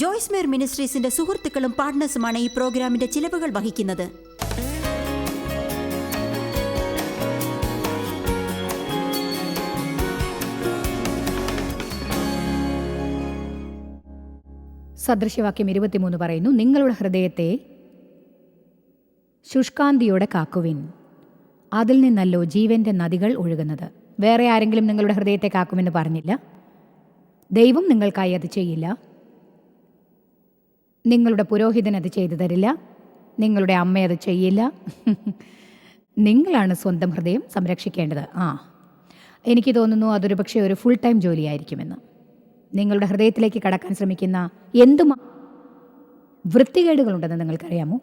ജോയ്സ് മേർ മിനിസ്ട്രീസിന്റെ സുഹൃത്തുക്കളും പാർട്ട്നേഴ്സുമാണ് ഈ പ്രോഗ്രാമിന്റെ ചിലവുകൾ വഹിക്കുന്നത്. സദൃശ്യവാക്യം 23 പറയുന്നു, നിങ്ങളുടെ ഹൃദയത്തെ ശുഷ്കാന്തിയോടെ കാക്കുവിൻ, അതിൽ നിന്നല്ലോ ജീവന്റെ നദികൾ ഒഴുകുന്നത്. വേറെ ആരെങ്കിലും നിങ്ങളുടെ ഹൃദയത്തെ കാക്കുമെന്ന് പറഞ്ഞില്ല. ദൈവം നിങ്ങൾക്കായി അത് ചെയ്യില്ല. നിങ്ങളുടെ പുരോഹിതൻ അത് ചെയ്തു തരില്ല. നിങ്ങളുടെ അമ്മ അത് ചെയ്യില്ല. നിങ്ങളാണ് സ്വന്തം ഹൃദയം സംരക്ഷിക്കേണ്ടത്. എനിക്ക് തോന്നുന്നു അതൊരു പക്ഷേ ഒരു ഫുൾ ടൈം ജോലിയായിരിക്കുമെന്ന്. നിങ്ങളുടെ ഹൃദയത്തിലേക്ക് കടക്കാൻ ശ്രമിക്കുന്ന എന്തും വൃത്തികേടുകളുണ്ടെന്ന് നിങ്ങൾക്കറിയാമോ?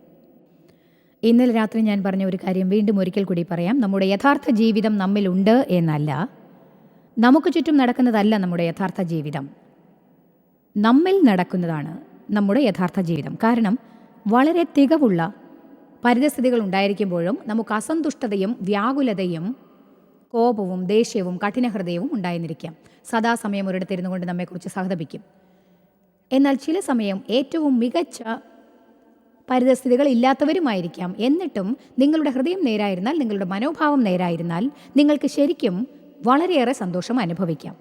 ഇന്നലെ രാത്രി ഞാൻ പറഞ്ഞ ഒരു കാര്യം വീണ്ടും ഒരിക്കൽ കൂടി പറയാം. നമ്മുടെ യഥാർത്ഥ ജീവിതം നമ്മിലുണ്ട് എന്നല്ല, നമുക്ക് ചുറ്റും നടക്കുന്നതല്ല നമ്മുടെ യഥാർത്ഥ ജീവിതം. നമ്മിൽ നടക്കുന്നതാണ് നമ്മുടെ യഥാർത്ഥ ജീവിതം. കാരണം വളരെ തികവുള്ള പരിതസ്ഥിതികൾ ഉണ്ടായിരിക്കുമ്പോഴും നമുക്ക് അസന്തുഷ്ടതയും വ്യാകുലതയും കോപവും ദേഷ്യവും കഠിനഹൃദയവും ഉണ്ടായിരുന്നിരിക്കാം. സദാസമയം ഒരിടത്തിരുന്നു കൊണ്ട് നമ്മെക്കുറിച്ച് സഹതപിക്കും. എന്നാൽ ചില സമയം ഏറ്റവും മികച്ച പരിതസ്ഥിതികൾ ഇല്ലാത്തവരുമായിരിക്കാം. എന്നിട്ടും നിങ്ങളുടെ ഹൃദയം നേരായിരുന്നാൽ, നിങ്ങളുടെ മനോഭാവം നേരായിരുന്നാൽ നിങ്ങൾക്ക് ശരിക്കും വളരെയേറെ സന്തോഷം അനുഭവിക്കാം.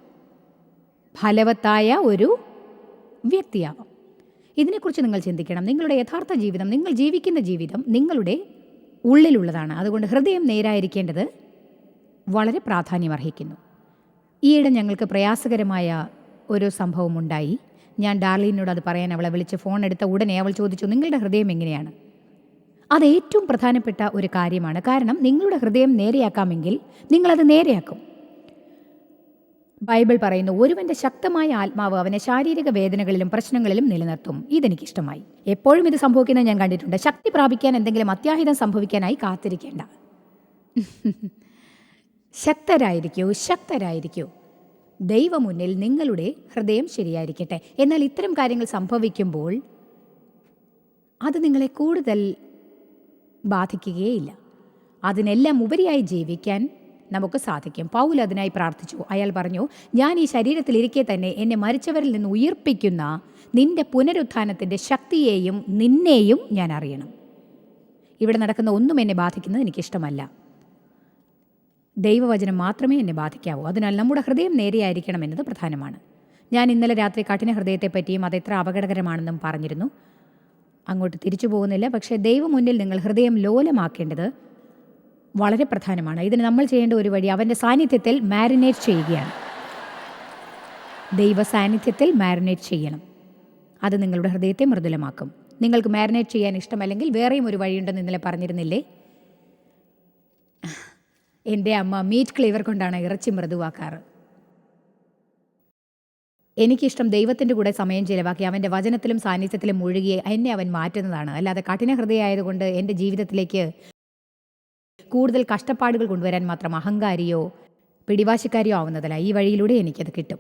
ഫലവത്തായ ഒരു വ്യക്തിയാവാം. ഇതിനെക്കുറിച്ച് നിങ്ങൾ ചിന്തിക്കണം. നിങ്ങളുടെ യഥാർത്ഥ ജീവിതം, നിങ്ങൾ ജീവിക്കുന്ന ജീവിതം നിങ്ങളുടെ ഉള്ളിലുള്ളതാണ്. അതുകൊണ്ട് ഹൃദയം നേരായിരിക്കേണ്ടത് വളരെ പ്രാധാന്യമർഹിക്കുന്നു. ഈയിടെ ഞങ്ങൾക്ക് പ്രയാസകരമായ ഒരു സംഭവമുണ്ടായി. ഞാൻ ഡാർലിനോട് അത് പറയാൻ അവളെ വിളിച്ച് ഫോൺ എടുത്ത ഉടനെ അവൾ ചോദിച്ചു, നിങ്ങളുടെ ഹൃദയം എങ്ങനെയാണ്? അത് ഏറ്റവും പ്രധാനപ്പെട്ട ഒരു കാര്യമാണ്. കാരണം നിങ്ങളുടെ ഹൃദയം നേരെയാക്കാമെങ്കിൽ നിങ്ങളത് നേരെയാക്കും. ബൈബിൾ പറയുന്നു, ഒരുവൻ്റെ ശക്തമായ ആത്മാവ് അവനെ ശാരീരിക വേദനകളിലും പ്രശ്നങ്ങളിലും നിലനിർത്തും. ഇതെനിക്കിഷ്ടമായി. എപ്പോഴും ഇത് സംഭവിക്കുന്നത് ഞാൻ കണ്ടിട്ടുണ്ട്. ശക്തി പ്രാപിക്കാൻ എന്തെങ്കിലും അത്യാഹിതം സംഭവിക്കാനായി കാത്തിരിക്കേണ്ട. ശക്തരായിരിക്കൂ. ദൈവമുന്നിൽ നിങ്ങളുടെ ഹൃദയം ശരിയായിരിക്കട്ടെ. എന്നാൽ ഇത്തരം കാര്യങ്ങൾ സംഭവിക്കുമ്പോൾ അത് നിങ്ങളെ കൂടുതൽ ബാധിക്കുകയില്ല. അതിനെല്ലാം ഉപരിയായി ജീവിക്കാൻ നമുക്ക് സാധിക്കും. പൗൽ അതിനായി പ്രാർത്ഥിച്ചു. അയാൾ പറഞ്ഞു, ഞാൻ ഈ ശരീരത്തിലിരിക്കെ തന്നെ എന്നെ മരിച്ചവരിൽ നിന്ന് ഉയിർപ്പിക്കുന്ന നിന്റെ പുനരുത്ഥാനത്തിൻ്റെ ശക്തിയെയും നിന്നെയും ഞാൻ അറിയണം. ഇവിടെ നടക്കുന്ന ഒന്നും എന്നെ ബാധിക്കുന്നത് എനിക്കിഷ്ടമല്ല. ദൈവവചനം മാത്രമേ എന്നെ ബാധിക്കാവൂ. അതിനാൽ നമ്മുടെ ഹൃദയം നേരെയായിരിക്കണം എന്നത് പ്രധാനമാണ്. ഞാൻ ഇന്നലെ രാത്രി കഠിന ഹൃദയത്തെപ്പറ്റിയും അതെത്ര അപകടകരമാണെന്നും പറഞ്ഞിരുന്നു. അങ്ങോട്ട് തിരിച്ചു പോകുന്നില്ല. പക്ഷേ ദൈവമുന്നിൽ നിങ്ങൾ ഹൃദയം ലോലമാക്കേണ്ടത് വളരെ പ്രധാനമാണ്. ഇതിന് നമ്മൾ ചെയ്യേണ്ട ഒരു വഴി അവൻ്റെ സാന്നിധ്യത്തിൽ മാരിനേറ്റ് ചെയ്യുകയാണ്. ദൈവ സാന്നിധ്യത്തിൽ മാരിനേറ്റ് ചെയ്യണം. അത് നിങ്ങളുടെ ഹൃദയത്തെ മൃദുലമാക്കും. നിങ്ങൾക്ക് മാരിനേറ്റ് ചെയ്യാൻ ഇഷ്ടമല്ലെങ്കിൽ വേറെയും ഒരു വഴിയുണ്ടെന്ന് ഇന്നലെ പറഞ്ഞിരുന്നില്ലേ? എൻ്റെ അമ്മ മീറ്റ് ക്ലീവർ കൊണ്ടാണ് ഇറച്ചി മൃദുവാക്കാറ്. എനിക്കിഷ്ടം ദൈവത്തിൻ്റെ കൂടെ സമയം ചിലവാക്കി അവൻ്റെ വചനത്തിലും സാന്നിധ്യത്തിലും മുഴുകി എന്നെ അവൻ മാറ്റുന്നതാണ്. അല്ലാതെ കഠിന ഹൃദയമായതുകൊണ്ട് എൻ്റെ ജീവിതത്തിലേക്ക് കൂടുതൽ കഷ്ടപ്പാടുകൾ കൊണ്ടുവരാൻ മാത്രം അഹങ്കാരിയോ പിടിവാശിക്കാരിയോ ആവുന്നതല്ല. ഈ വഴിയിലൂടെ എനിക്കത് കിട്ടും.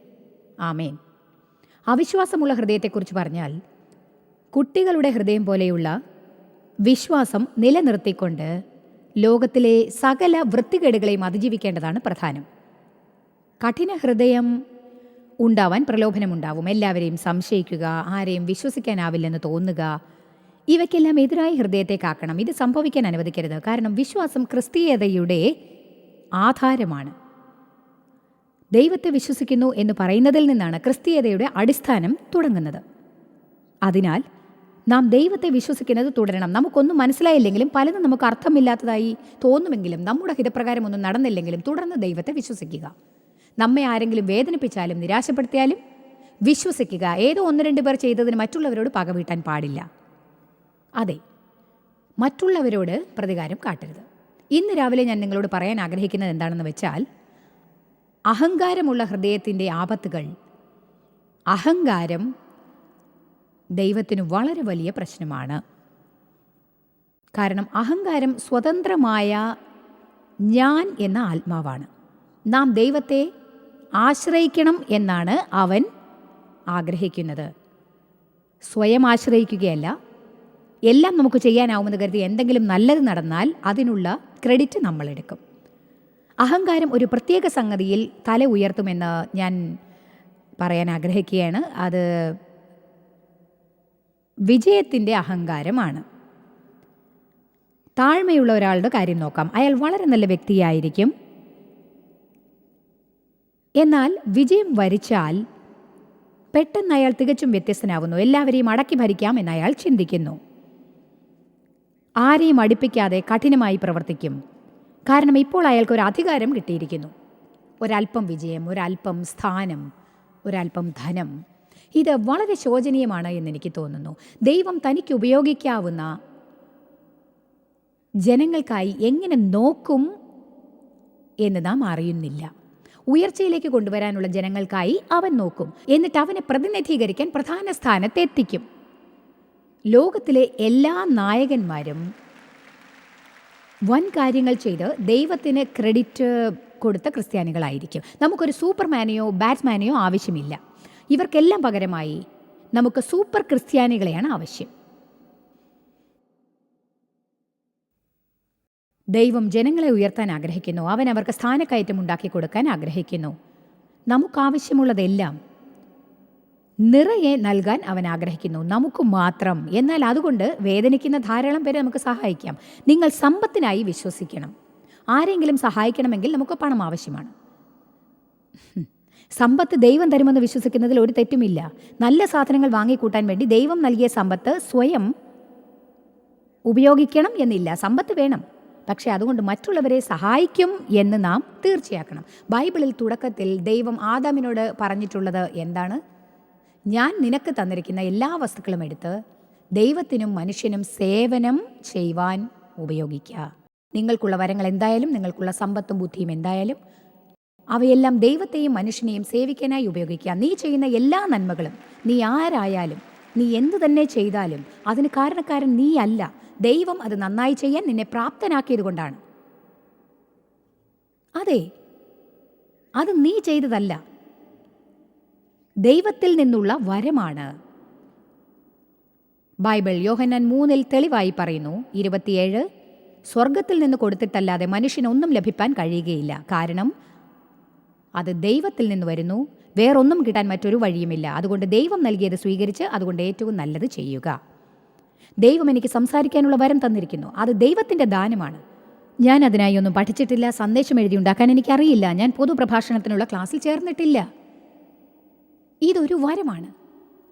ആമേൻ. അവിശ്വാസമുള്ള ഹൃദയത്തെക്കുറിച്ച് പറഞ്ഞാൽ, കുട്ടികളുടെ ഹൃദയം പോലെയുള്ള വിശ്വാസം നിലനിർത്തിക്കൊണ്ട് ലോകത്തിലെ സകല വൃത്തികേടുകളെയും അതിജീവിക്കേണ്ടതാണ് പ്രധാനം. കഠിന ഹൃദയം ഉണ്ടാവാൻ പ്രലോഭനമുണ്ടാവും. എല്ലാവരെയും സംശയിക്കുക, ആരെയും വിശ്വസിക്കാനാവില്ലെന്ന് തോന്നുക, ഇവയ്ക്കെല്ലാം എതിരായി ഹൃദയത്തെ കാക്കണം. ഇത് സംഭവിക്കാൻ അനുവദിക്കരുത്. കാരണം വിശ്വാസം ക്രിസ്തീയതയുടെ ആധാരമാണ്. ദൈവത്തെ വിശ്വസിക്കുന്നു എന്ന് പറയുന്നതിൽ നിന്നാണ് ക്രിസ്തീയതയുടെ അടിസ്ഥാനം തുടങ്ങുന്നത്. അതിനാൽ നാം ദൈവത്തെ വിശ്വസിക്കുന്നത് തുടരണം. നമുക്കൊന്നും മനസ്സിലായില്ലെങ്കിലും, പലതും നമുക്ക് അർത്ഥമില്ലാത്തതായി തോന്നുമെങ്കിലും, നമ്മുടെ ഹിതപ്രകാരം ഒന്നും നടന്നില്ലെങ്കിലും തുടർന്ന് ദൈവത്തെ വിശ്വസിക്കുക. നമ്മെ ആരെങ്കിലും വേദനിപ്പിച്ചാലും നിരാശപ്പെടുത്തിയാലും വിശ്വസിക്കുക. ഏതോ 1-2 പേർ ചെയ്തതിന് മറ്റുള്ളവരോട് പക വീട്ടാൻ പാടില്ല. അതെ, മറ്റുള്ളവരോട് പ്രതികാരം കാട്ടരുത്. ഇന്ന് രാവിലെ ഞാൻ നിങ്ങളോട് പറയാൻ ആഗ്രഹിക്കുന്നത് എന്താണെന്ന് വെച്ചാൽ, അഹങ്കാരമുള്ള ഹൃദയത്തിൻ്റെ ആപത്തുകൾ. അഹങ്കാരം ദൈവത്തിന് വളരെ വലിയ പ്രശ്നമാണ്. കാരണം അഹങ്കാരം സ്വതന്ത്രമായ ഞാൻ എന്ന ആത്മാവാണ്. നാം ദൈവത്തെ ആശ്രയിക്കണം എന്നാണ് അവൻ ആഗ്രഹിക്കുന്നത്. സ്വയം ആശ്രയിക്കുകയല്ല. എല്ലാം നമുക്ക് ചെയ്യാനാവുമെന്ന് കരുതി എന്തെങ്കിലും നല്ലത് നടന്നാൽ അതിനുള്ള ക്രെഡിറ്റ് നമ്മളെടുക്കും. അഹങ്കാരം ഒരു പ്രത്യേക സംഗതിയിൽ തല ഉയർത്തുമെന്ന് ഞാൻ പറയാൻ ആഗ്രഹിക്കുകയാണ്. അത് വിജയത്തിൻ്റെ അഹങ്കാരമാണ്. താഴ്മയുള്ള ഒരാളുടെ കാര്യം നോക്കാം. അയാൾ വളരെ നല്ല വ്യക്തിയായിരിക്കും. എന്നാൽ വിജയം വരിച്ചാൽ പെട്ടെന്ന് അയാൾ തികച്ചും വ്യത്യസ്തനാവുന്നു. എല്ലാവരെയും അടക്കി ഭരിക്കാം എന്ന് അയാൾ ചിന്തിക്കുന്നു. ആരെയും അടുപ്പിക്കാതെ കഠിനമായി പ്രവർത്തിക്കും. കാരണം ഇപ്പോൾ അയാൾക്ക് ഒരു അധികാരം കിട്ടിയിരിക്കുന്നു. ഒരല്പം വിജയം, ഒരല്പം സ്ഥാനം, ഒരല്പം ധനം. ഇത് വളരെ ശോചനീയമാണ് എന്നെനിക്ക് തോന്നുന്നു. ദൈവം തനിക്ക് ഉപയോഗിക്കാവുന്ന ജനങ്ങൾക്കായി എങ്ങനെ നോക്കും എന്ന് നാം അറിയുന്നില്ല. ഉയർച്ചയിലേക്ക് കൊണ്ടുവരാനുള്ള ജനങ്ങൾക്കായി അവൻ നോക്കും. എന്നിട്ട് അവനെ പ്രതിനിധീകരിക്കാൻ പ്രധാന സ്ഥാനത്തെത്തിക്കും. ലോകത്തിലെ എല്ലാ നായകന്മാരും വൻ കാര്യങ്ങൾ ചെയ്ത് ദൈവത്തിന് ക്രെഡിറ്റ് കൊടുത്ത ക്രിസ്ത്യാനികളായിരിക്കും. നമുക്കൊരു സൂപ്പർമാനെയോ ബാറ്റ്സ്മാനെയോ ആവശ്യമില്ല. ഇവർക്കെല്ലാം പകരമായി നമുക്ക് സൂപ്പർ ക്രിസ്ത്യാനികളെയാണ് ആവശ്യം. ദൈവം ജനങ്ങളെ ഉയർത്താൻ ആഗ്രഹിക്കുന്നു. അവൻ അവർക്ക് സ്ഥാനക്കയറ്റം ഉണ്ടാക്കി കൊടുക്കാൻ ആഗ്രഹിക്കുന്നു. നമുക്കാവശ്യമുള്ളതെല്ലാം നിറയെ നൽകാൻ അവൻ ആഗ്രഹിക്കുന്നു, നമുക്ക് മാത്രം. എന്നാൽ അതുകൊണ്ട് വേദനിക്കുന്ന ധാരാളം പേരെ നമുക്ക് സഹായിക്കാം. നിങ്ങൾ സമ്പത്തിനായി വിശ്വസിക്കണം. ആരെങ്കിലും സഹായിക്കണമെങ്കിൽ നമുക്ക് പണം ആവശ്യമാണ്. സമ്പത്ത് ദൈവം തരുമെന്ന് വിശ്വസിക്കുന്നതിൽ ഒരു തെറ്റുമില്ല. നല്ല സാധനങ്ങൾ വാങ്ങിക്കൂട്ടാൻ വേണ്ടി ദൈവം നൽകിയ സമ്പത്ത് സ്വയം ഉപയോഗിക്കണം എന്നില്ല. സമ്പത്ത് വേണം, പക്ഷേ അതുകൊണ്ട് മറ്റുള്ളവരെ സഹായിക്കും എന്ന് നാം തീർച്ചയാക്കണം. ബൈബിളിൽ തുടക്കത്തിൽ ദൈവം ആദാമിനോട് പറഞ്ഞിട്ടുള്ളത് എന്താണ്? ഞാൻ നിനക്ക് തന്നിരിക്കുന്ന എല്ലാ വസ്തുക്കളും എടുത്ത് ദൈവത്തിനും മനുഷ്യനും സേവനം ചെയ്യുവാൻ ഉപയോഗിക്കുക. നിങ്ങൾക്കുള്ള വരങ്ങൾ എന്തായാലും, നിങ്ങൾക്കുള്ള സമ്പത്തും ബുദ്ധിയും എന്തായാലും, അവയെല്ലാം ദൈവത്തെയും മനുഷ്യനെയും സേവിക്കാനായി ഉപയോഗിക്കുക. നീ ചെയ്യുന്ന എല്ലാ നന്മകളും, നീ ആരായാലും, നീ എന്തു തന്നെ ചെയ്താലും അതിന് കാരണക്കാരൻ നീ അല്ല. ദൈവം അത് നന്നായി ചെയ്യാൻ നിന്നെ പ്രാപ്തനാക്കിയത് കൊണ്ടാണ്. അതെ, അത് നീ ചെയ്തതല്ല, ദൈവത്തിൽ നിന്നുള്ള വരമാണ്. ബൈബിൾ യോഹന്നാൻ 3 തെളിവായി പറയുന്നു, 27, സ്വർഗത്തിൽ നിന്ന് കൊടുത്തിട്ടല്ലാതെ മനുഷ്യനൊന്നും ലഭിപ്പാൻ കഴിയുകയില്ല. കാരണം അത് ദൈവത്തിൽ നിന്ന് വരുന്നു, വേറൊന്നും കിട്ടാൻ മറ്റൊരു വഴിയുമില്ല. അതുകൊണ്ട് ദൈവം നൽകിയത് സ്വീകരിച്ച് അതുകൊണ്ട് ഏറ്റവും നല്ലത് ചെയ്യുക. ദൈവം എനിക്ക് സംസാരിക്കാനുള്ള വരം തന്നിരിക്കുന്നു. അത് ദൈവത്തിൻ്റെ ദാനമാണ്. ഞാൻ അതിനായി ഒന്നും പഠിച്ചിട്ടില്ല. സന്ദേശം എഴുതി ഉണ്ടാക്കാൻ എനിക്കറിയില്ല. ഞാൻ പൊതുപ്രഭാഷണത്തിനുള്ള ക്ലാസ്സിൽ ചേർന്നിട്ടില്ല. ഇതൊരു വരമാണ്.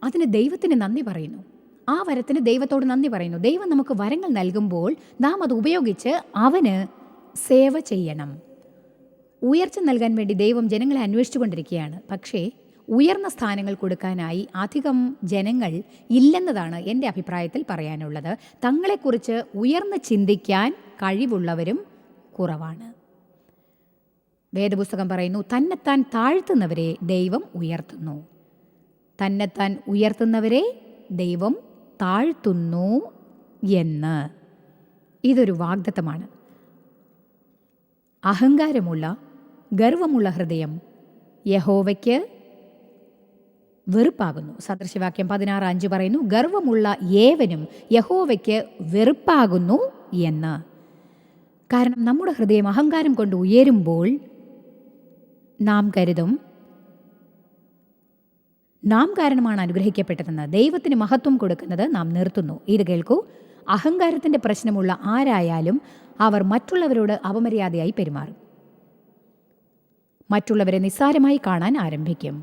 അതിന് ദൈവത്തിന് നന്ദി പറയുന്നു. ആ വരത്തിന് ദൈവത്തോട് നന്ദി പറയുന്നു. ദൈവം നമുക്ക് വരങ്ങൾ നൽകുമ്പോൾ നാം അത് ഉപയോഗിച്ച് അവന് സേവ ചെയ്യണം. ഉയർച്ച നൽകാൻ വേണ്ടി ദൈവം ജനങ്ങളെ അന്വേഷിച്ചു കൊണ്ടിരിക്കുകയാണ്. പക്ഷേ ഉയർന്ന സ്ഥാനങ്ങൾ കൊടുക്കാനായി അധികം ജനങ്ങൾ ഇല്ലെന്നതാണ് എൻ്റെ അഭിപ്രായത്തിൽ പറയാനുള്ളത്. തങ്ങളെക്കുറിച്ച് ഉയർന്ന് ചിന്തിക്കാൻ കഴിവുള്ളവരും കുറവാണ്. വേദപുസ്തകം പറയുന്നു, തന്നെത്താൻ താഴ്ത്തുന്നവരെ ദൈവം ഉയർത്തുന്നു. തന്നെത്താൻ ഉയർത്തുന്നവരെ ദൈവം താഴ്ത്തുന്നു എന്ന്. ഇതൊരു വാഗ്ദത്തമാണ്. അഹങ്കാരമുള്ള ഗർവമുള്ള ഹൃദയം യഹോവയ്ക്ക് വെറുപ്പാകുന്നു. സദൃശവാക്യം 16:5 പറയുന്നു, ഗർവമുള്ള ഏവനും യഹോവയ്ക്ക് വെറുപ്പാകുന്നു എന്ന്. കാരണം നമ്മുടെ ഹൃദയം അഹങ്കാരം കൊണ്ട് ഉയരുമ്പോൾ നാം കരുതും നാം കാരണമാണ് അനുഗ്രഹിക്കപ്പെട്ടതെന്ന്. ദൈവത്തിന് മഹത്വം കൊടുക്കുന്നത് നാം നിർത്തുന്നു. ഇത് കേൾക്കൂ, അഹങ്കാരത്തിൻ്റെ പ്രശ്നമുള്ള ആരായാലും അവർ മറ്റുള്ളവരോട് അപമര്യാദയായി പെരുമാറും. മറ്റുള്ളവരെ നിസ്സാരമായി കാണാൻ ആരംഭിക്കും.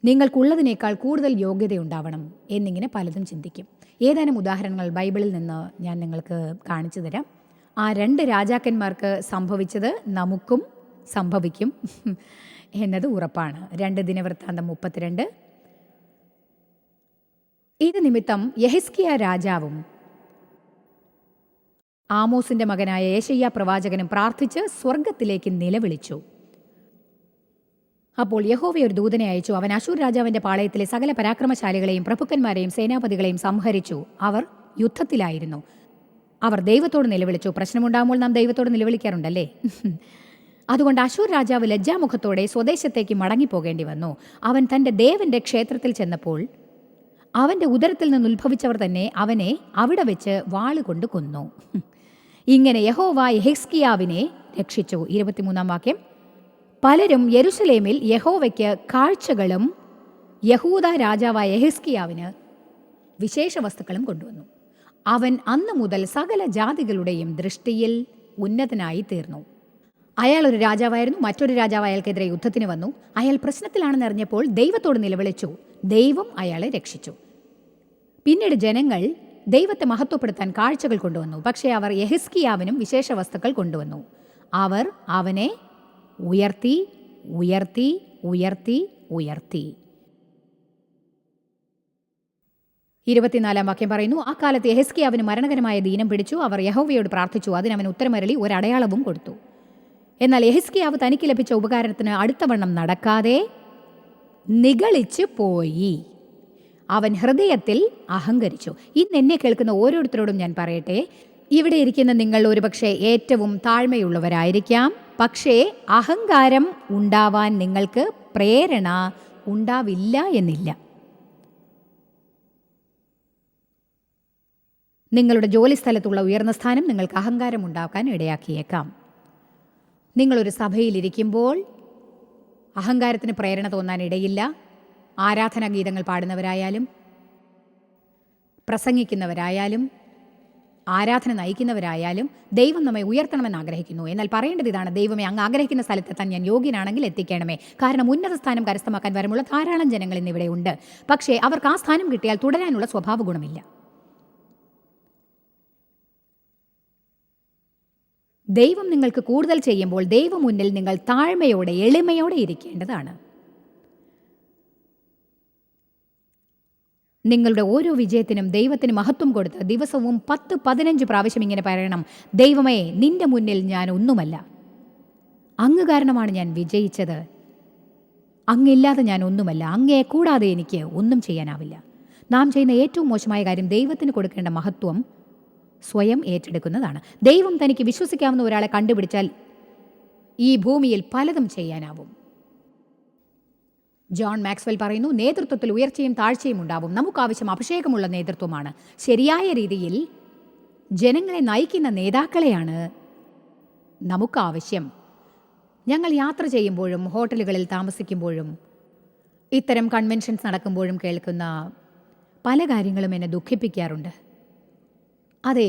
നിങ്ങൾക്കുള്ളതിനേക്കാൾ കൂടുതൽ യോഗ്യതയുണ്ടാവണം എന്നിങ്ങനെ പലതും ചിന്തിക്കും. ഏതാനും ഉദാഹരണങ്ങൾ ബൈബിളിൽ നിന്ന് ഞാൻ നിങ്ങൾക്ക് കാണിച്ചു തരാം. ആ 2 രാജാക്കന്മാർക്ക് സംഭവിച്ചത് നമുക്കും സംഭവിക്കും എന്നത് ഉറപ്പാണ്. 2 ദിനവൃത്താന്തം 32. ഇത് നിമിത്തം യെഹിസ്കിയ രാജാവും ആമോസിന്റെ മകനായ യെശയ്യാ പ്രവാചകനും പ്രാർത്ഥിച്ച് സ്വർഗത്തിലേക്ക് നിലവിളിച്ചു. അപ്പോൾ യഹോവ ഒരു ദൂതനെ അയച്ചു. അവൻ അശൂർ രാജാവിന്റെ പാളയത്തിലെ സകല പരാക്രമശാലികളെയും പ്രഭുക്കന്മാരെയും സേനാപതികളെയും സംഹരിച്ചു. അവർ യുദ്ധത്തിലായിരുന്നു. അവർ ദൈവത്തോട് നിലവിളിച്ചു. പ്രശ്നമുണ്ടാകുമ്പോൾ നാം ദൈവത്തോട് നിലവിളിക്കാറുണ്ടല്ലേ? അതുകൊണ്ട് അശൂർ രാജാവ് ലജ്ജാമുഖത്തോടെ സ്വദേശത്തേക്ക് മടങ്ങിപ്പോകേണ്ടി വന്നു. അവൻ തൻ്റെ ദേവന്റെ ക്ഷേത്രത്തിൽ ചെന്നപ്പോൾ അവൻ്റെ ഉദരത്തിൽ നിന്ന് ഉത്ഭവിച്ചവർ തന്നെ അവനെ അവിടെ വെച്ച് വാളുകൊണ്ട് കൊന്നു. ഇങ്ങനെ യഹോവ യെഹിസ്കിയാവിനെ രക്ഷിച്ചു. 23-ാം വാക്യം, പലരും യെരുശലേമിൽ യഹോവയ്ക്ക് കാഴ്ചകളും യഹൂദ രാജാവായ യെഹിസ്കിയാവിന് വിശേഷ വസ്തുക്കളും കൊണ്ടുവന്നു. അവൻ അന്നു മുതൽ സകല ജാതികളുടെയും ദൃഷ്ടിയിൽ ഉന്നതനായി തീർന്നു. അയാൾ ഒരു രാജാവായിരുന്നു. മറ്റൊരു രാജാവ് അയാൾക്കെതിരെ യുദ്ധത്തിന് വന്നു. അയാൾ പ്രശ്നത്തിലാണെന്നറിഞ്ഞപ്പോൾ ദൈവത്തോട് നിലവിളിച്ചു. ദൈവം അയാളെ രക്ഷിച്ചു. പിന്നീട് ജനങ്ങൾ ദൈവത്തെ മഹത്വപ്പെടുത്താൻ കാഴ്ചകൾ കൊണ്ടുവന്നു. പക്ഷേ അവർ യെഹിസ്കിയാവിനും വിശേഷ വസ്തുക്കൾ കൊണ്ടുവന്നു. അവർ അവനെ ഉയർത്തി ഉയർത്തി ഉയർത്തി ഉയർത്തി. 24 വാക്യം പറയുന്നു, ആ കാലത്ത് യെഹിസ്കിയാവിന് മരണകരമായ ദീനം പിടിച്ചു. അവർ യഹോവയോട് പ്രാർത്ഥിച്ചു. അതിനവൻ ഉത്തരമരളി ഒരടയാളവും കൊടുത്തു. എന്നാൽ യെഹിസ്കിയാവ് തനിക്ക് ലഭിച്ച ഉപകാരത്തിന് അടുത്തവണ്ണം നടക്കാതെ നിഗളിച്ചു പോയി. അവൻ ഹൃദയത്തിൽ അഹങ്കരിച്ചു. ഇന്ന് എന്നെ കേൾക്കുന്ന ഓരോരുത്തരോടും ഞാൻ പറയട്ടെ, ഇവിടെ ഇരിക്കുന്ന നിങ്ങൾ ഒരുപക്ഷെ ഏറ്റവും താഴ്മയുള്ളവരായിരിക്കാം. പക്ഷേ അഹങ്കാരം ഉണ്ടാവാൻ നിങ്ങൾക്ക് പ്രേരണ ഉണ്ടാവില്ല എന്നില്ല. നിങ്ങളുടെ ജോലിസ്ഥലത്തുള്ള ഉയർന്ന സ്ഥാനം നിങ്ങൾക്ക് അഹങ്കാരം ഉണ്ടാക്കാൻ ഇടയാക്കിയേക്കാം. നിങ്ങളൊരു സഭയിലിരിക്കുമ്പോൾ അഹങ്കാരത്തിന് പ്രേരണ തോന്നാൻ ഇടയില്ല. ആരാധനാ ഗീതങ്ങൾ പാടുന്നവരായാലും പ്രസംഗിക്കുന്നവരായാലും ആരാധന നയിക്കുന്നവരായാലും ദൈവം നമ്മെ ഉയർത്തണമെന്ന് ആഗ്രഹിക്കുന്നു. എന്നാൽ പറയേണ്ടത് ഇതാണ്, ദൈവമേ, അങ്ങ് ആഗ്രഹിക്കുന്ന സ്ഥലത്തെത്താൻ ഞാൻ യോഗ്യനാണെങ്കിൽ എത്തിക്കണമേ. കാരണം ഉന്നത സ്ഥാനം കരസ്ഥമാക്കാൻ വരമുള്ള ധാരാളം ജനങ്ങൾ ഇന്നിവിടെ ഉണ്ട്. പക്ഷേ അവർക്ക് ആ സ്ഥാനം കിട്ടിയാൽ തുടരാനുള്ള സ്വഭാവ ഗുണമില്ല. ദൈവം നിങ്ങൾക്ക് കൂടുതൽ ചെയ്യുമ്പോൾ ദൈവം മുന്നിൽ നിങ്ങൾ താഴ്മയോടെ എളിമയോടെ ഇരിക്കേണ്ടതാണ്. നിങ്ങളുടെ ഓരോ വിജയത്തിനും ദൈവത്തിന് മഹത്വം കൊടുത്ത് ദിവസവും 10-15 പ്രാവശ്യം ഇങ്ങനെ പറയണം, ദൈവമേ, നിന്റെ മുന്നിൽ ഞാൻ ഒന്നുമല്ല, അങ്ങ് കാരണമാണ് ഞാൻ വിജയിച്ചത്, അങ്ങില്ലാതെ ഞാൻ ഒന്നുമല്ല, അങ്ങയെ കൂടാതെ എനിക്ക് ഒന്നും ചെയ്യാനാവില്ല. നാം ചെയ്യുന്ന ഏറ്റവും മോശമായ കാര്യം ദൈവത്തിന് കൊടുക്കേണ്ട മഹത്വം സ്വയം ഏറ്റെടുക്കുന്നതാണ്. ദൈവം തനിക്ക് വിശ്വസിക്കാവുന്ന ഒരാളെ കണ്ടുപിടിച്ചാൽ ഈ ഭൂമിയിൽ പലതും ചെയ്യാനാവും. ജോൺ മാക്സ്വെൽ പറയുന്നു, നേതൃത്വത്തിൽ ഉയർച്ചയും താഴ്ചയും ഉണ്ടാവും. നമുക്കാവശ്യം അഭിഷേകമുള്ള നേതൃത്വമാണ്. ശരിയായ രീതിയിൽ ജനങ്ങളെ നയിക്കുന്ന നേതാക്കളെയാണ് നമുക്കാവശ്യം. ഞങ്ങൾ യാത്ര ചെയ്യുമ്പോഴും ഹോട്ടലുകളിൽ താമസിക്കുമ്പോഴും ഇത്തരം കൺവെൻഷൻസ് നടക്കുമ്പോഴും കേൾക്കുന്ന പല കാര്യങ്ങളും എന്നെ ദുഃഖിപ്പിക്കാറുണ്ട്. അതെ,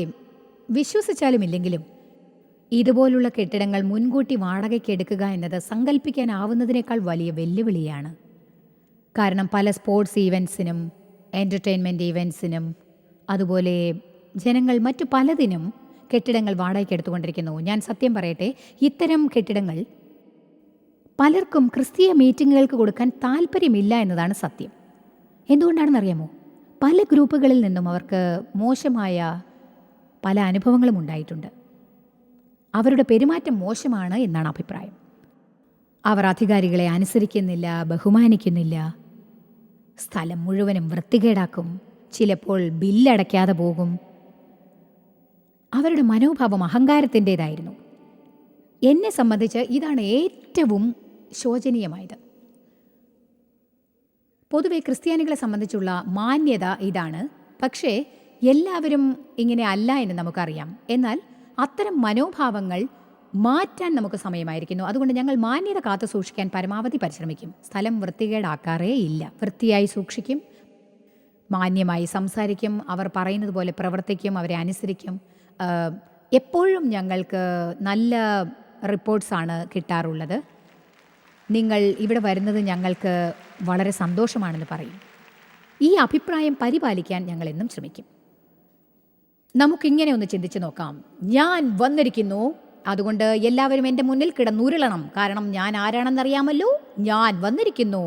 വിശ്വസിച്ചാലും ഇല്ലെങ്കിലും ഇതുപോലുള്ള കെട്ടിടങ്ങൾ മുൻകൂട്ടി വാടകയ്ക്ക് എടുക്കുക എന്നത് സങ്കല്പിക്കാനാവുന്നതിനേക്കാൾ വലിയ വെല്ലുവിളിയാണ്. കാരണം പല സ്പോർട്സ് ഈവൻസിനും എൻ്റർടൈൻമെൻറ്റ് ഈവൻസിനും അതുപോലെ ജനങ്ങൾ മറ്റു പലതിനും കെട്ടിടങ്ങൾ വാടകയ്ക്ക് എടുത്തുകൊണ്ടിരിക്കുന്നു. ഞാൻ സത്യം പറയട്ടെ, ഇത്തരം കെട്ടിടങ്ങൾ പലർക്കും ക്രിസ്തീയ മീറ്റിങ്ങുകൾക്ക് കൊടുക്കാൻ താല്പര്യമില്ല എന്നതാണ് സത്യം. എന്തുകൊണ്ടാണെന്നറിയാമോ? പല ഗ്രൂപ്പുകളിൽ നിന്നും അവർക്ക് മോശമായ പല അനുഭവങ്ങളും ഉണ്ടായിട്ടുണ്ട്. അവരുടെ പെരുമാറ്റം മോശമാണ് എന്നാണ് അഭിപ്രായം. അവർ അധികാരികളെ അനുസരിക്കുന്നില്ല, ബഹുമാനിക്കുന്നില്ല, സ്ഥലം മുഴുവനും വൃത്തികേടാക്കും, ചിലപ്പോൾ ബില്ലടയ്ക്കാതെ പോകും. അവരുടെ മനോഭാവം അഹങ്കാരത്തിൻ്റേതായിരുന്നു. എന്നെ സംബന്ധിച്ച് ഇതാണ് ഏറ്റവും ശോചനീയമായത്. പൊതുവെ ക്രിസ്ത്യാനികളെ സംബന്ധിച്ചുള്ള മാന്യത ഇതാണ്. പക്ഷേ എല്ലാവരും ഇങ്ങനെ അല്ല എന്ന് നമുക്കറിയാം. എന്നാൽ അത്തരം മനോഭാവങ്ങൾ മാറ്റാൻ നമുക്ക് സമയമായിരിക്കുന്നു. അതുകൊണ്ട് ഞങ്ങൾ മാന്യത കാത്തു സൂക്ഷിക്കാൻ പരമാവധി പരിശ്രമിക്കും. സ്ഥലം വൃത്തികേടാക്കാറേ ഇല്ല. വൃത്തിയായി സൂക്ഷിക്കും, മാന്യമായി സംസാരിക്കും, അവർ പറയുന്നത് പോലെ പ്രവർത്തിക്കും, അവരെ അനുസരിക്കും. എപ്പോഴും ഞങ്ങൾക്ക് നല്ല റിപ്പോർട്ട്സാണ് കിട്ടാറുള്ളത്. നിങ്ങൾ ഇവിടെ വരുന്നത് ഞങ്ങൾക്ക് വളരെ സന്തോഷമാണെന്ന് പറയും. ഈ അഭിപ്രായം പരിപാലിക്കാൻ ഞങ്ങൾ എന്നും ശ്രമിക്കും. നമുക്കിങ്ങനെ ഒന്ന് ചിന്തിച്ച് നോക്കാം. ഞാൻ വന്നിരിക്കുന്നു, അതുകൊണ്ട് എല്ലാവരും എൻ്റെ മുന്നിൽ കിടന്നുരുളണം. കാരണം ഞാൻ ആരാണെന്നറിയാമല്ലോ. ഞാൻ വന്നിരിക്കുന്നു.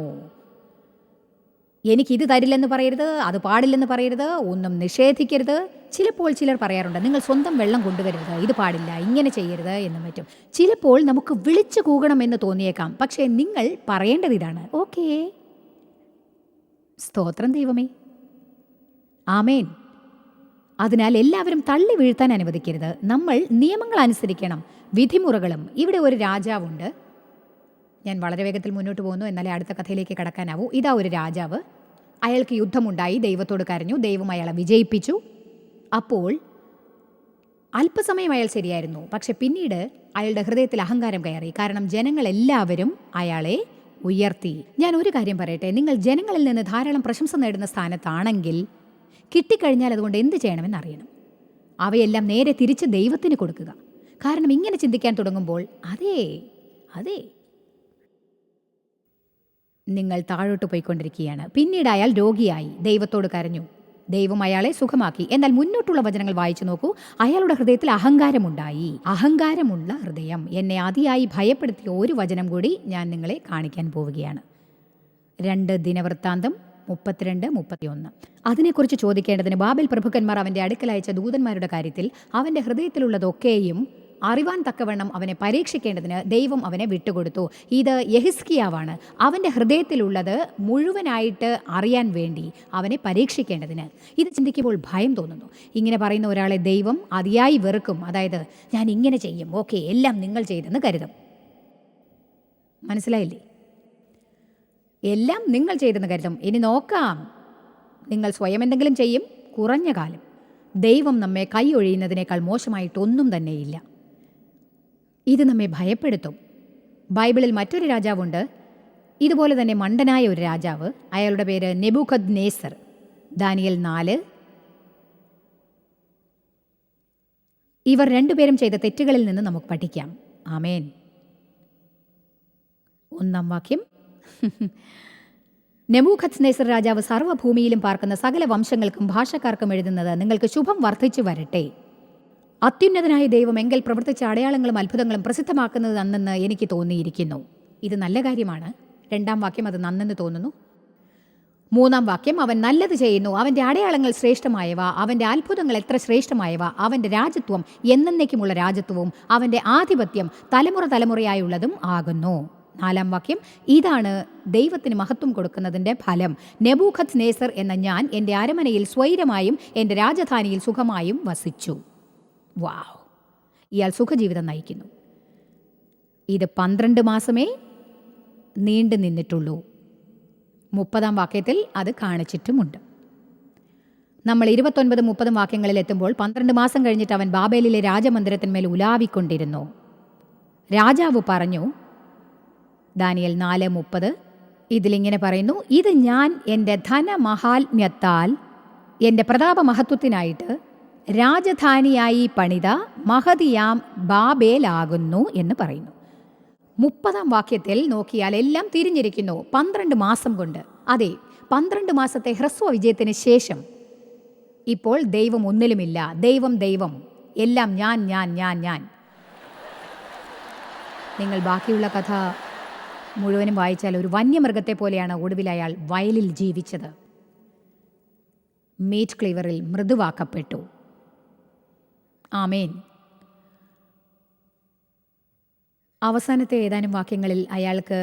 എനിക്കിത് തരില്ലെന്ന് പറയരുത്, അത് പാടില്ലെന്ന് പറയരുത്, ഒന്നും നിഷേധിക്കരുത്. ചിലപ്പോൾ ചിലർ പറയാറുണ്ട്, നിങ്ങൾ സ്വന്തം വെള്ളം കൊണ്ടുവരരുത്, ഇത് പാടില്ല, ഇങ്ങനെ ചെയ്യരുത് എന്നും മറ്റും. ചിലപ്പോൾ നമുക്ക് വിളിച്ചു കൂകണമെന്ന് തോന്നിയേക്കാം. പക്ഷേ നിങ്ങൾ പറയേണ്ടത് ഇതാണ്, ഓക്കേ, സ്തോത്രം ദൈവമേ, ആമേൻ. അതിനാൽ എല്ലാവരും തള്ളി വീഴ്ത്താൻ അനുവദിക്കരുത്. നമ്മൾ നിയമങ്ങൾ അനുസരിക്കണം, വിധിമുറകളും. ഇവിടെ ഒരു രാജാവുണ്ട്. ഞാൻ വളരെ വേഗത്തിൽ മുന്നോട്ട് പോകുന്നു, എന്നാലേ അടുത്ത കഥയിലേക്ക് കടക്കാനാവൂ. ഇതാ ഒരു രാജാവ്. അയാൾക്ക് യുദ്ധമുണ്ടായി, ദൈവത്തോട് കരഞ്ഞു, ദൈവം അയാളെ വിജയിപ്പിച്ചു. അപ്പോൾ അല്പസമയം അയാൾ ശരിയായിരുന്നു. പക്ഷെ പിന്നീട് അയാളുടെ ഹൃദയത്തിൽ അഹങ്കാരം കയറി. കാരണം ജനങ്ങളെല്ലാവരും അയാളെ ഉയർത്തി. ഞാൻ ഒരു കാര്യം പറയട്ടെ, നിങ്ങൾ ജനങ്ങളിൽ നിന്ന് ധാരാളം പ്രശംസ നേടുന്ന സ്ഥാനത്താണെങ്കിൽ കിട്ടിക്കഴിഞ്ഞാൽ അതുകൊണ്ട് എന്ത് ചെയ്യണമെന്ന് അറിയണം. അവയെല്ലാം നേരെ തിരിച്ച് ദൈവത്തിന് കൊടുക്കുക. കാരണം ഇങ്ങനെ ചിന്തിക്കാൻ തുടങ്ങുമ്പോൾ അതെ നിങ്ങൾ താഴോട്ട് പോയിക്കൊണ്ടിരിക്കുകയാണ്. പിന്നീട് അയാൾ രോഗിയായി, ദൈവത്തോട് കരഞ്ഞു, ദൈവം അയാളെ സുഖമാക്കി. എന്നാൽ മുന്നോട്ടുള്ള വചനങ്ങൾ വായിച്ചു നോക്കൂ. അയാളുടെ ഹൃദയത്തിൽ അഹങ്കാരമുണ്ടായി. അഹങ്കാരമുള്ള ഹൃദയം എന്നെ അതിയായി ഭയപ്പെടുത്തിയ ഒരു വചനം കൂടി ഞാൻ നിങ്ങളെ കാണിക്കാൻ പോവുകയാണ്. 2 ദിനവൃത്താന്തം 32-31. അതിനെക്കുറിച്ച് ചോദിക്കേണ്ടതിന് ബാബേൽ പ്രഭുക്കന്മാർ അവൻ്റെ അടുക്കൽ അയച്ച ദൂതന്മാരുടെ കാര്യത്തിൽ അവൻ്റെ ഹൃദയത്തിലുള്ളതൊക്കെയും അറിവാൻ തക്കവണ്ണം അവനെ പരീക്ഷിക്കേണ്ടതിന് ദൈവം അവനെ വിട്ടുകൊടുത്തു. ഇത് യെഹിസ്കിയാവാണ്. അവൻ്റെ ഹൃദയത്തിലുള്ളത് മുഴുവനായിട്ട് അറിയാൻ വേണ്ടി അവനെ പരീക്ഷിക്കേണ്ടതിന്. ഇത് ചിന്തിക്കുമ്പോൾ ഭയം തോന്നുന്നു. ഇങ്ങനെ പറയുന്ന ഒരാളെ ദൈവം അതിയായി വെറുക്കും. അതായത് ഞാൻ ഇങ്ങനെ ചെയ്യും, ഓക്കെ, എല്ലാം നിങ്ങൾ ചെയ്തെന്ന് കരുതും. മനസ്സിലായില്ലേ? എല്ലാം നിങ്ങൾ ചെയ്തെന്ന് കരുതും. ഇനി നോക്കാം, നിങ്ങൾ സ്വയം എന്തെങ്കിലും ചെയ്യും. കുറഞ്ഞ കാലം ദൈവം നമ്മെ കൈ ഒഴിയുന്നതിനേക്കാൾ മോശമായിട്ടൊന്നും തന്നെയില്ല. ഇത് നമ്മെ ഭയപ്പെടുത്തും. ബൈബിളിൽ മറ്റൊരു രാജാവുണ്ട്, ഇതുപോലെ തന്നെ മണ്ടനായ ഒരു രാജാവ്. അയാളുടെ പേര് നെബൂഖദ്നേസർ. ദാനിയേൽ 4. ഇവർ രണ്ടുപേരും ചെയ്ത തെറ്റുകളിൽ നിന്ന് നമുക്ക് പഠിക്കാം. ആമേൻ. 1-ാം വാക്യം. നെബൂഖദ്നേസർ രാജാവ് സർവ്വഭൂമിയിലും പാർക്കുന്ന സകല വംശങ്ങൾക്കും ഭാഷക്കാർക്കും എഴുതുന്നത്, നിങ്ങൾക്ക് ശുഭം വർദ്ധിച്ചു വരട്ടെ. അത്യുന്നതനായ ദൈവം എങ്കിൽ പ്രവർത്തിച്ച അടയാളങ്ങളും അത്ഭുതങ്ങളും പ്രസിദ്ധമാക്കുന്നത് നന്നെന്ന് എനിക്ക് തോന്നിയിരിക്കുന്നു. ഇത് നല്ല കാര്യമാണ്. 2-ാം വാക്യം, അത് നന്നെന്ന് തോന്നുന്നു. 3-ാം വാക്യം, അവൻ നല്ലത് ചെയ്യുന്നു, അവൻ്റെ അടയാളങ്ങൾ ശ്രേഷ്ഠമായവ, അവൻ്റെ അത്ഭുതങ്ങൾ എത്ര ശ്രേഷ്ഠമായവ, അവൻ്റെ രാജത്വം എന്നേക്കുമുള്ള രാജത്വവും അവൻ്റെ ആധിപത്യം തലമുറ തലമുറയായുള്ളതും ആകുന്നു. 4-ാം വാക്യം, ഇതാണ് ദൈവത്തിന് മഹത്വം കൊടുക്കുന്നതിൻ്റെ ഫലം. നെബൂഖദ്നേസർ എന്ന ഞാൻ എൻ്റെ അരമനയിൽ സ്വൈരമായും എൻ്റെ രാജധാനിയിൽ സുഖമായും വസിച്ചു. വാവ്! ഇയാൾ സുഖജീവിതം നയിക്കുന്നു. ഇത് 12 മാസമേ നീണ്ടു നിന്നിട്ടുള്ളൂ. 30-ാം വാക്യത്തിൽ അത് കാണിച്ചിട്ടുമുണ്ട്. നമ്മൾ 29-30 വാക്യങ്ങളിൽ എത്തുമ്പോൾ 12 മാസം കഴിഞ്ഞിട്ട് അവൻ ബാബേലിലെ രാജമന്ദിരത്തിന്മേൽ ഉലാവിക്കൊണ്ടിരുന്നു. രാജാവ് പറഞ്ഞു, ദാനിയേൽ 4:30, ഇതിലിങ്ങനെ പറയുന്നു, ഇത് ഞാൻ എൻ്റെ ധനമഹാത്മ്യത്താൽ എൻ്റെ പ്രതാപമഹത്വത്തിനായിട്ട് രാജധാനിയായി പണിത മഹതിയാം ബാബേലാകുന്നു എന്ന് പറയുന്നു. 30-ാം വാക്യത്തിൽ നോക്കിയാൽ എല്ലാം തിരിഞ്ഞിരിക്കുന്നു. 12 മാസം കൊണ്ട്. അതെ, 12 മാസത്തെ ഹ്രസ്വ വിജയത്തിന് ശേഷം ഇപ്പോൾ ദൈവം ഒന്നിലുമില്ല. ദൈവം എല്ലാം ഞാൻ. നിങ്ങൾ ബാക്കിയുള്ള കഥ മുഴുവനും വായിച്ചാൽ ഒരു വന്യമൃഗത്തെ പോലെയാണ് ഒടുവിൽ അയാൾ വയലിൽ ജീവിച്ചത്. മീറ്റ് ക്ലീവറിൽ മൃദുവാക്കപ്പെട്ടു. ആമേൻ. അവസാനത്തെ ഏതാനും വാക്യങ്ങളിൽ അയാൾക്ക്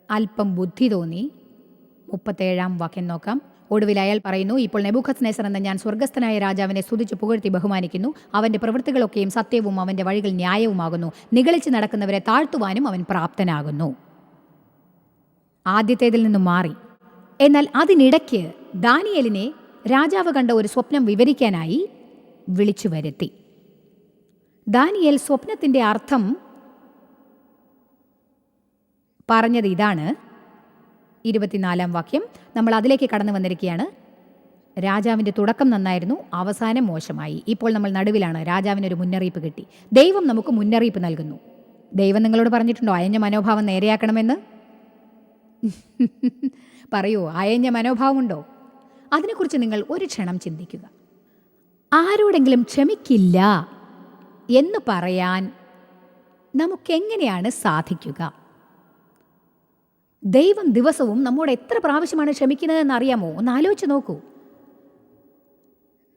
അല്പം ബുദ്ധി തോന്നി. 37-ാം വാക്യം നോക്കാം. ഒടുവിൽ അയാൾ പറയുന്നു, ഇപ്പോൾ നെബൂഖദ്നേസർ എന്ന ഞാൻ സ്വർഗസ്ഥനായ രാജാവിനെ സ്തുതിച്ച് പുകഴ്ത്തി ബഹുമാനിക്കുന്നു. അവൻ്റെ പ്രവൃത്തികളൊക്കെയും സത്യവും അവൻ്റെ വഴികൾ ന്യായവുമാകുന്നു. നിഗളിച്ച് നടക്കുന്നവരെ താഴ്ത്തുവാനും അവൻ പ്രാപ്തനാകുന്നു. ആദ്യത്തേതിൽ നിന്നും മാറി. എന്നാൽ അതിനിടയ്ക്ക് ദാനിയേലിനെ രാജാവ് കണ്ട ഒരു സ്വപ്നം വിവരിക്കാനായി വിളിച്ചു വരുത്തി. ദാനിയേൽ സ്വപ്നത്തിൻ്റെ അർത്ഥം പറഞ്ഞത് ഇതാണ്. 24-ാം വാക്യം. നമ്മൾ അതിലേക്ക് കടന്നു വന്നിരിക്കുകയാണ്. രാജാവിൻ്റെ തുടക്കം നന്നായിരുന്നു, അവസാനം മോശമായി. ഇപ്പോൾ നമ്മൾ നടുവിലാണ്. രാജാവിനൊരു മുന്നറിയിപ്പ് കിട്ടി. ദൈവം നമുക്ക് മുന്നറിയിപ്പ് നൽകുന്നു. ദൈവം നിങ്ങളോട് പറഞ്ഞിട്ടുണ്ടോ അയഞ്ഞ മനോഭാവം നേരെയാക്കണമെന്ന്? പറയൂ, അയഞ്ഞ മനോഭാവമുണ്ടോ? അതിനെക്കുറിച്ച് നിങ്ങൾ ഒരു ക്ഷണം ചിന്തിക്കുക. ആരോടെങ്കിലും ക്ഷമിക്കില്ല എന്ന് പറയാൻ നമുക്കെങ്ങനെയാണ് സാധിക്കുക? ദൈവം ദിവസവും നമ്മോട് എത്ര പ്രാവശ്യമാണ് ക്ഷമിക്കുന്നതെന്ന് അറിയാമോ? ഒന്ന് ആലോചിച്ച് നോക്കൂ.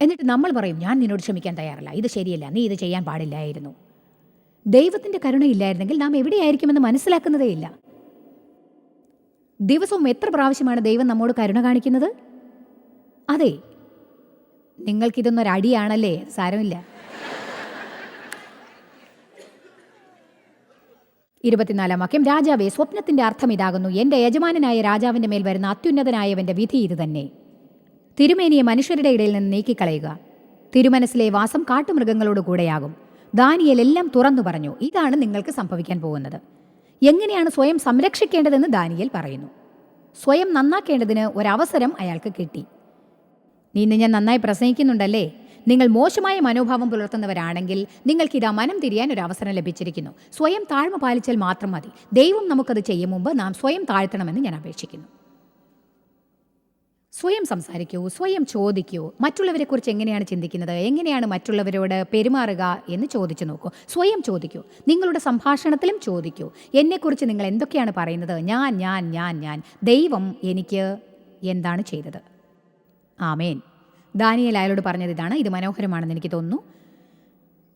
എന്നിട്ട് നമ്മൾ പറയും, ഞാൻ നിന്നോട് ക്ഷമിക്കാൻ തയ്യാറല്ല, ഇത് ശരിയല്ല, നീ ഇത് ചെയ്യാൻ പാടില്ലായിരുന്നു. ദൈവത്തിൻ്റെ കരുണയില്ലായിരുന്നെങ്കിൽ നാം എവിടെയായിരിക്കുമെന്ന് മനസ്സിലാക്കുന്നതേയില്ല. ദിവസവും എത്ര പ്രാവശ്യമാണ് ദൈവം നമ്മോട് കരുണ കാണിക്കുന്നത്? അതെ, നിങ്ങൾക്കിതൊന്നൊരടിയാണല്ലേ, സാരമില്ല. 24-ാം വാക്യം. രാജാവേ, സ്വപ്നത്തിൻ്റെ അർത്ഥം ഇതാകുന്നു. എൻ്റെ യജമാനനായ രാജാവിൻ്റെ മേൽ വരുന്ന അത്യുന്നതനായവൻ്റെ വിധി ഇത് തന്നെ. തിരുമേനിയെ മനുഷ്യരുടെ ഇടയിൽ നിന്ന് നീക്കിക്കളയുക. തിരുമനസ്സിലെ വാസം കാട്ടുമൃഗങ്ങളോട് കൂടെയാകും. ദാനിയേൽ എല്ലാം തുറന്നു പറഞ്ഞു. ഇതാണ് നിങ്ങൾക്ക് സംഭവിക്കാൻ പോകുന്നത്. എങ്ങനെയാണ് സ്വയം സംരക്ഷിക്കേണ്ടതെന്ന് ദാനിയേൽ പറയുന്നു. സ്വയം നന്നാക്കേണ്ടതിന് ഒരവസരം അയാൾക്ക് കിട്ടി. ഇന്ന് ഞാൻ നന്നായി പ്രസംഗിക്കുന്നുണ്ടല്ലേ? നിങ്ങൾ മോശമായ മനോഭാവം പുലർത്തുന്നവരാണെങ്കിൽ നിങ്ങൾക്കിതാ മനം തിരിയാൻ ഒരു അവസരം ലഭിച്ചിരിക്കുന്നു. സ്വയം താഴ്മ പാലിച്ചാൽ മാത്രം മതി. ദൈവം നമുക്കത് ചെയ്യും മുമ്പ് നാം സ്വയം താഴ്ത്തണമെന്ന് ഞാൻ അപേക്ഷിക്കുന്നു. സ്വയം സംസാരിക്കൂ, സ്വയം ചോദിക്കൂ. മറ്റുള്ളവരെക്കുറിച്ച് എങ്ങനെയാണ് ചിന്തിക്കുന്നത്, എങ്ങനെയാണ് മറ്റുള്ളവരോട് പെരുമാറുക എന്ന് ചോദിച്ചു നോക്കൂ. സ്വയം ചോദിക്കൂ. നിങ്ങളുടെ സംഭാഷണത്തിലും ചോദിക്കൂ, എന്നെക്കുറിച്ച് നിങ്ങൾ എന്തൊക്കെയാണ് പറയുന്നത്? ഞാൻ ദൈവം എനിക്ക് എന്താണ് ചെയ്തത്? ആമേൻ. ദാനിയേൽ അയാളോട് പറഞ്ഞത് ഇതാണ്. ഇത് മനോഹരമാണെന്ന് എനിക്ക് തോന്നുന്നു.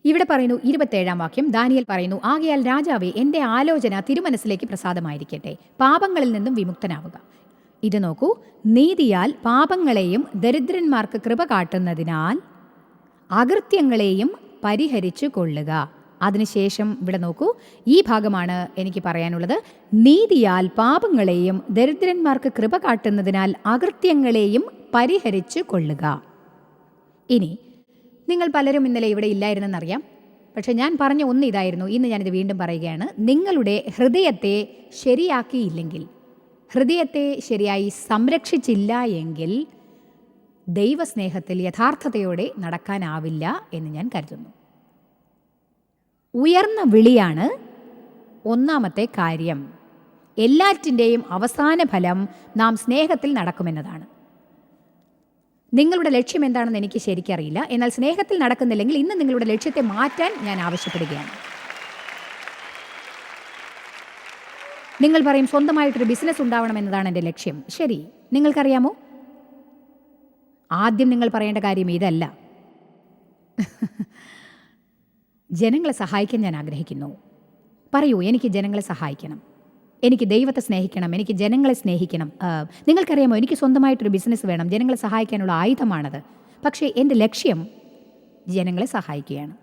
ഇവിടെ പറയുന്നു 27-ാം വാക്യം. ദാനിയേൽ പറയുന്നു, ആകയാൽ രാജാവേ, എൻ്റെ ആലോചന തിരുമനസ്സിലേക്ക് പ്രസാദമായിരിക്കട്ടെ, പാപങ്ങളിൽ നിന്നും വിമുക്തനാവുക. ഇത് നോക്കൂ, നീതിയാൽ പാപങ്ങളെയും ദരിദ്രന്മാർക്ക് കൃപ കാട്ടുന്നതിനാൽ അകൃത്യങ്ങളെയും പരിഹരിച്ചു കൊള്ളുക. അതിനുശേഷം ഇവിടെ നോക്കൂ, ഈ ഭാഗമാണ് എനിക്ക് പറയാനുള്ളത്. നീതിയാൽ പാപങ്ങളെയും ദരിദ്രന്മാർക്ക് കൃപ കാട്ടുന്നതിനാൽ അകൃത്യങ്ങളെയും പരിഹരിച്ചു കൊള്ളുക. ഇനി നിങ്ങൾ പലരും ഇന്നലെ ഇവിടെ ഇല്ലായിരുന്നെന്നറിയാം. പക്ഷെ ഞാൻ പറഞ്ഞ ഒന്ന് ഇതായിരുന്നു. ഇന്ന് ഞാനിത് വീണ്ടും പറയുകയാണ്. നിങ്ങളുടെ ഹൃദയത്തെ ശരിയാക്കിയില്ലെങ്കിൽ, ഹൃദയത്തെ ശരിയായി സംരക്ഷിച്ചില്ല എങ്കിൽ ദൈവസ്നേഹത്തിൽ യഥാർത്ഥതയോടെ നടക്കാനാവില്ല എന്ന് ഞാൻ കരുതുന്നു. ഉയർന്ന വിളിയാണ് ഒന്നാമത്തെ കാര്യം. എല്ലാറ്റിൻ്റെയും അവസാന ഫലം നാം സ്നേഹത്തിൽ നടക്കുമെന്നതാണ്. നിങ്ങളുടെ ലക്ഷ്യം എന്താണെന്ന് എനിക്ക് ശരിക്കറിയില്ല. എന്നാൽ സ്നേഹത്തിൽ നടക്കുന്നില്ലെങ്കിൽ ഇന്ന് നിങ്ങളുടെ ലക്ഷ്യത്തെ മാറ്റാൻ ഞാൻ ആവശ്യപ്പെടുകയാണ്. നിങ്ങൾ പറയും, സ്വന്തമായിട്ടൊരു ബിസിനസ് ഉണ്ടാവണമെന്നതാണ് എൻ്റെ ലക്ഷ്യം. ശരി, നിങ്ങൾക്കറിയാമോ, ആദ്യം നിങ്ങൾ പറയേണ്ട കാര്യം ഇതല്ല. ജനങ്ങളെ സഹായിക്കാൻ ഞാൻ ആഗ്രഹിക്കുന്നു. പറയൂ, എനിക്ക് ജനങ്ങളെ സഹായിക്കണം, എനിക്ക് ദൈവത്തെ സ്നേഹിക്കണം, എനിക്ക് ജനങ്ങളെ സ്നേഹിക്കണം. നിങ്ങൾക്കറിയാമോ, എനിക്ക് സ്വന്തമായിട്ടൊരു ബിസിനസ് വേണം. ജനങ്ങളെ സഹായിക്കാനുള്ള ആയുധമാണത്. പക്ഷേ എൻ്റെ ലക്ഷ്യം ജനങ്ങളെ സഹായിക്കുകയാണ്.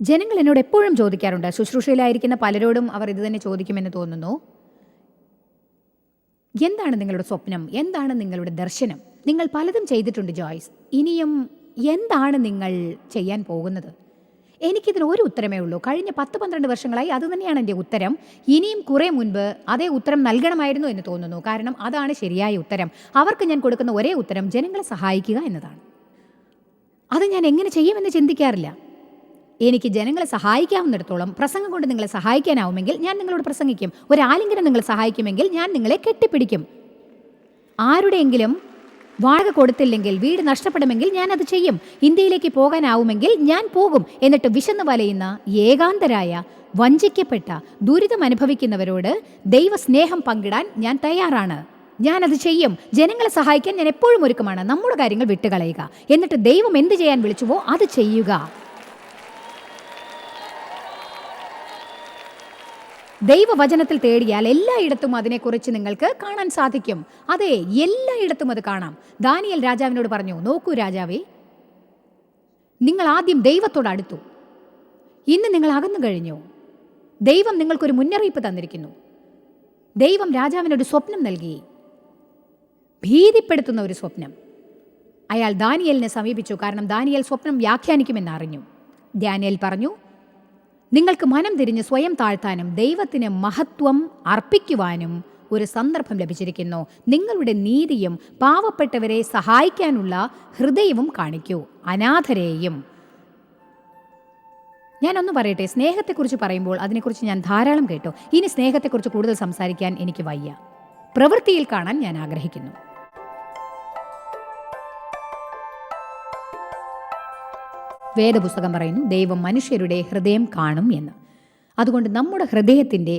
ജനങ്ങൾ എന്നോട് എപ്പോഴും ചോദിക്കാറുണ്ട്, ശുശ്രൂഷയിലായിരിക്കുന്ന പലരോടും അവർ ഇത് തന്നെ ചോദിക്കുമെന്ന് തോന്നുന്നു, എന്താണ് നിങ്ങളുടെ സ്വപ്നം, എന്താണ് നിങ്ങളുടെ ദർശനം? നിങ്ങൾ പലതും ചെയ്തിട്ടുണ്ട് ജോയ്സ്, ഇനിയും എന്താണ് നിങ്ങൾ ചെയ്യാൻ പോകുന്നത്? എനിക്കിതിന് ഒരു ഉത്തരമേ ഉള്ളൂ. കഴിഞ്ഞ 10-12 വർഷങ്ങളായി അതുതന്നെയാണ് എൻ്റെ ഉത്തരം. ഇനിയും കുറേ മുൻപ് അതേ ഉത്തരം നൽകണമായിരുന്നു എന്ന് തോന്നുന്നു. കാരണം അതാണ് ശരിയായ ഉത്തരം. അവർക്ക് ഞാൻ കൊടുക്കുന്ന ഒരേ ഉത്തരം ജനങ്ങളെ സഹായിക്കുക എന്നതാണ്. അത് ഞാൻ എങ്ങനെ ചെയ്യുമെന്ന് ചിന്തിക്കാറില്ല. എനിക്ക് ജനങ്ങളെ സഹായിക്കാവുന്നിടത്തോളം പ്രസംഗം കൊണ്ട് നിങ്ങളെ സഹായിക്കാനാവുമെങ്കിൽ ഞാൻ നിങ്ങളോട് പ്രസംഗിക്കും. ഒരാലിംഗനം നിങ്ങളെ സഹായിക്കുമെങ്കിൽ ഞാൻ നിങ്ങളെ കെട്ടിപ്പിടിക്കും. ആരുടെയെങ്കിലും വാടക കൊടുത്തില്ലെങ്കിൽ, വീട് നഷ്ടപ്പെടുമെങ്കിൽ ഞാൻ അത് ചെയ്യും. ഇന്ത്യയിലേക്ക് പോകാനാവുമെങ്കിൽ ഞാൻ പോകും. എന്നിട്ട് വിശന്ന് വലയുന്ന, ഏകാന്തരായ, വഞ്ചിക്കപ്പെട്ട, ദുരിതം അനുഭവിക്കുന്നവരോട് ദൈവസ്നേഹം പങ്കിടാൻ ഞാൻ തയ്യാറാണ്. ഞാനത് ചെയ്യും. ജനങ്ങളെ സഹായിക്കാൻ ഞാൻ എപ്പോഴും ഒരുക്കമാണ്. നമ്മുടെ കാര്യങ്ങൾ വിട്ടുകളയുക. എന്നിട്ട് ദൈവം എന്ത് ചെയ്യാൻ വിളിച്ചുവോ അത് ചെയ്യുക. ദൈവവചനത്തിൽ തേടിയാൽ എല്ലായിടത്തും അതിനെക്കുറിച്ച് നിങ്ങൾക്ക് കാണാൻ സാധിക്കും. അതെ, എല്ലായിടത്തും അത് കാണാം. ദാനിയേൽ രാജാവിനോട് പറഞ്ഞു, നോക്കൂ രാജാവേ, നിങ്ങൾ ആദ്യം ദൈവത്തോട് അടുത്തു. ഇന്ന് നിങ്ങൾ അകന്നു കഴിഞ്ഞു. ദൈവം നിങ്ങൾക്കൊരു മുന്നറിയിപ്പ് തന്നിരിക്കുന്നു. ദൈവം രാജാവിനൊരു സ്വപ്നം നൽകി, ഭീതിപ്പെടുത്തുന്ന ഒരു സ്വപ്നം. അയാൾ ദാനിയേലിനെ സമീപിച്ചു. കാരണം ദാനിയേൽ സ്വപ്നം വ്യാഖ്യാനിക്കുമെന്ന് അറിഞ്ഞു. ദാനിയേൽ പറഞ്ഞു, നിങ്ങൾക്ക് മനം തിരിഞ്ഞ് സ്വയം താഴ്ത്താനും ദൈവത്തിന് മഹത്വം അർപ്പിക്കുവാനും ഒരു സന്ദർഭം ലഭിച്ചിരിക്കുന്നു. നിങ്ങളുടെ നീതിയും പാവപ്പെട്ടവരെ സഹായിക്കാനുള്ള ഹൃദയവും കാണിക്കൂ, അനാഥരെയും. ഞാനൊന്ന് പറയട്ടെ, സ്നേഹത്തെക്കുറിച്ച് പറയുമ്പോൾ അതിനെക്കുറിച്ച് ഞാൻ ധാരാളം കേട്ടു. ഇനി സ്നേഹത്തെക്കുറിച്ച് കൂടുതൽ സംസാരിക്കാൻ എനിക്ക് വയ്യ. പ്രവൃത്തിയിൽ കാണാൻ ഞാൻ ആഗ്രഹിക്കുന്നു. വേദപുസ്തകം പറയുന്നു, ദൈവം മനുഷ്യരുടെ ഹൃദയം കാണും എന്ന്. അതുകൊണ്ട് നമ്മുടെ ഹൃദയത്തിൻ്റെ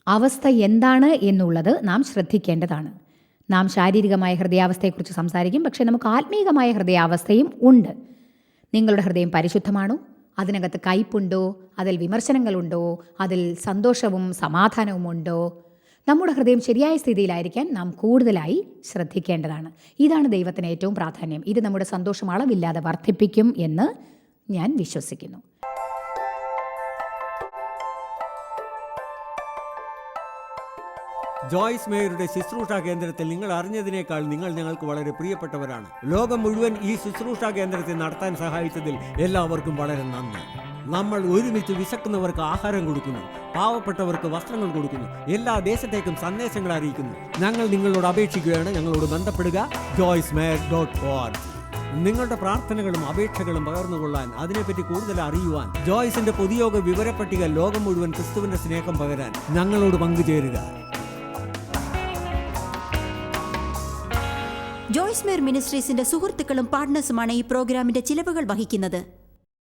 അവസ്ഥ എന്താണ് എന്നുള്ളത് നാം ശ്രദ്ധിക്കേണ്ടതാണ്. നാം ശാരീരികമായ ഹൃദയാവസ്ഥയെക്കുറിച്ച് സംസാരിക്കും, പക്ഷേ നമുക്ക് ആത്മീകമായ ഹൃദയാവസ്ഥയും ഉണ്ട്. നിങ്ങളുടെ ഹൃദയം പരിശുദ്ധമാണോ? അതിനകത്ത് കയ്പുണ്ടോ? അതിൽ വിമർശനങ്ങളുണ്ടോ? അതിൽ സന്തോഷവും സമാധാനവും ഉണ്ടോ? നമ്മുടെ ഹൃദയം ശരിയായ സ്ഥിതിയിലായിരിക്കാൻ നാം കൂടുതലായി ശ്രദ്ധിക്കേണ്ടതാണ്. ഇതാണ് ദൈവത്തിന് ഏറ്റവും പ്രാധാന്യം. ഇത് നമ്മുടെ സന്തോഷം അളവില്ലാതെ വർദ്ധിപ്പിക്കും എന്ന് ഞാൻ വിശ്വസിക്കുന്നു. ജോയ്സ് മേയറുടെ ശുശ്രൂഷാ കേന്ദ്രത്തിൽ നിങ്ങൾ അറിഞ്ഞതിനേക്കാൾ നിങ്ങൾ ഞങ്ങൾക്ക് വളരെ പ്രിയപ്പെട്ടവരാണ്. ലോകം മുഴുവൻ ഈ ശുശ്രൂഷാ കേന്ദ്രത്തെ നടത്താൻ സഹായിച്ചതിൽ എല്ലാവർക്കും വളരെ നന്ദി. നമ്മൾ ഒരുമിച്ച് വിശക്കുന്നവർക്ക് ആഹാരം കൊടുക്കുന്നു, പാവപ്പെട്ടവർക്ക് വസ്ത്രങ്ങൾ കൊടുക്കുന്നു, എല്ലാ ദേശത്തേക്കും സന്ദേശങ്ങൾ അറിയിക്കുന്നു. ഞങ്ങൾ നിങ്ങളോട് അപേക്ഷിക്കുകയാണ്, ഞങ്ങളോട് ബന്ധപ്പെടുക. joycemeyer.org നിങ്ങളുടെ പ്രാർത്ഥനകളും അപേക്ഷകളും പകർന്നുകൊള്ളാൻ, അതിനെപ്പറ്റി കൂടുതൽ അറിയുവാൻ, ജോയ്സിന്റെ പൊതുയോഗ വിവരപ്പട്ടിക ലോകം മുഴുവൻ ക്രിസ്തുവിന്റെ സ്നേഹം പകരാൻ ഞങ്ങളോട് പങ്കുചേരുക. ജോയ്സ് മേർ മിനിസ്ട്രീസിന്റെ സുഹൃത്തുക്കളും പാർട്ട്നേഴ്സുമാണ് ഈ പ്രോഗ്രാമിന്റെ ചിലവുകൾ വഹിക്കുന്നത്.